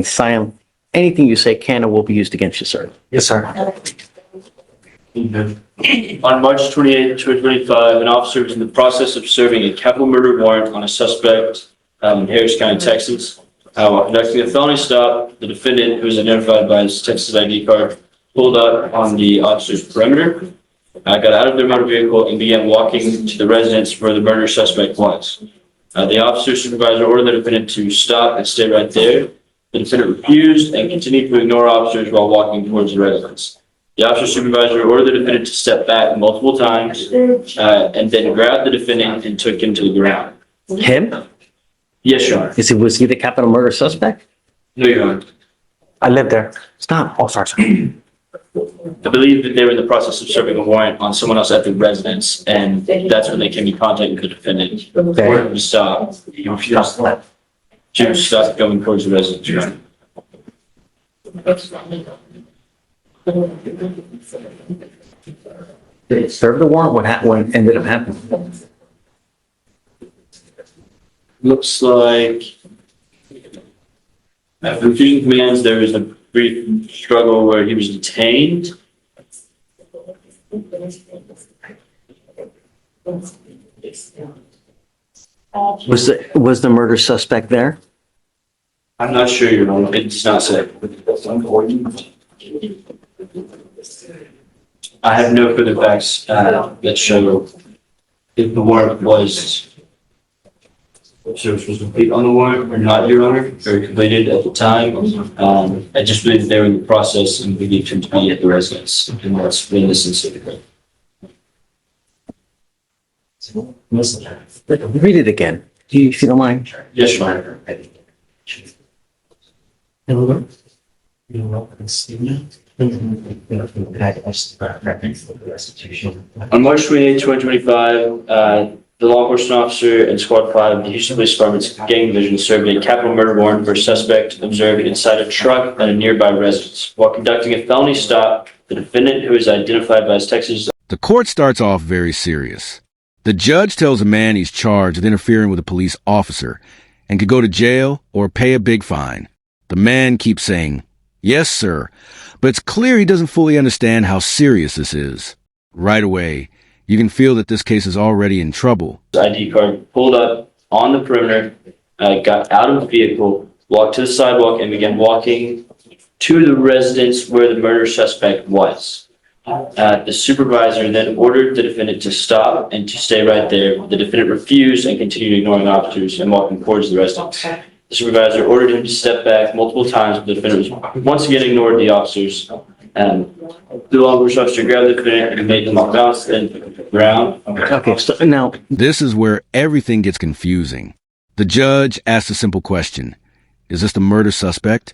Silent. Anything you say can or will be used against you, sir. Yes, sir. On March 28, 2025, an officer was in the process of serving a capital murder warrant on a suspect in Harris County, Texas. While conducting a felony stop, the defendant, who was identified by his Texas ID card, pulled up on the officer's perimeter, got out of their motor vehicle, and began walking to the residence where the murder suspect was. The officer's supervisor ordered the defendant to stop and stay right there. The defendant refused and continued to ignore officers while walking towards the residence. The officer's supervisor ordered the defendant to step back multiple times and then grabbed the defendant and took him to the ground. Him? Yes, Your Honor. Was he the capital murder suspect? No, Your Honor. I live there. Stop. Oh, sorry. I believe that they were in the process of serving a warrant on someone else at the residence, and that's when they came in contact with the defendant. Ordered him to stop. He refused to stop going towards the residence, Your Honor. Did it serve the warrant? What ended up happening? Looks like after refusing commands, there was a brief struggle where he was detained. Was the murder suspect there? I'm not sure, Your Honor. It does not say. I have no further facts that show if the warrant was service was complete on the warrant or not, Your Honor, or completed at the time. I just believe that they were in the process and believed him to be at the residence, and that's when this incident occurred. Read it again, if you don't mind. Yes, Your Honor. On March 28, 2025, the law enforcement officer and Squad 5 of the Houston Police Department's Gang Division served a capital murder warrant for a suspect observed inside a truck at a nearby residence. While conducting a felony stop, the defendant, who is identified by his Texas... The court starts off very serious. The judge tells a man he's charged with interfering with a police officer and could go to jail or pay a big fine. The man keeps saying, "Yes, sir," but it's clear he doesn't fully understand how serious this is. Right away, you can feel that this case is already in trouble. ID card, pulled up on the perimeter, got out of the vehicle, walked to the sidewalk, and began walking to the residence where the murder suspect was. The supervisor then ordered the defendant to stop and to stay right there. The defendant refused and continued ignoring officers and walking towards the residence. The supervisor ordered him to step back multiple times, but the defendant was once again ignored the officers. The law enforcement officer grabbed the defendant and made him off balance and took him to the ground. Okay, so now... This is where everything gets confusing. The judge asks a simple question. Is this the murder suspect?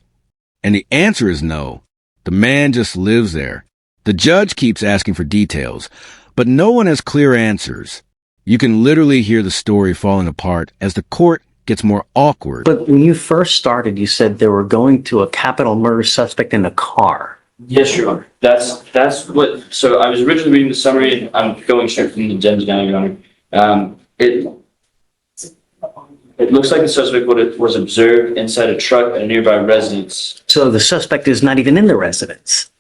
And the answer is no. The man just lives there. The judge keeps asking for details, but no one has clear answers. You can literally hear the story falling apart as the court gets more awkward. But when you first started, you said they were going to a capital murder suspect in a car. Yes, Your Honor. That's what. So I was originally reading the summary. I'm going straight from the gems down, Your Honor. It looks like the suspect was observed inside a truck at a nearby residence. So the suspect is not even in the residence.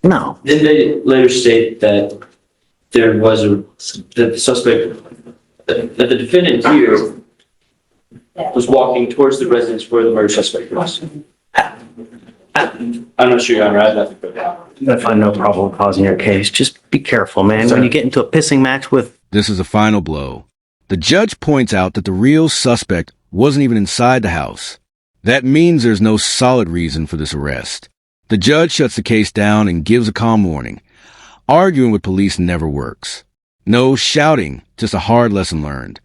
No. Then they later state that there was that the suspect, that the defendant here was walking towards the residence where the murder suspect was. I'm not sure, Your Honor. I have nothing for that. I find no problem causing your case. Just be careful, man. When you get into a pissing match with... This is a final blow. The judge points out that the real suspect wasn't even inside the house. That means there's no solid reason for this arrest. The judge shuts the case down and gives a calm warning. Arguing with police never works. No shouting, just a hard lesson learned.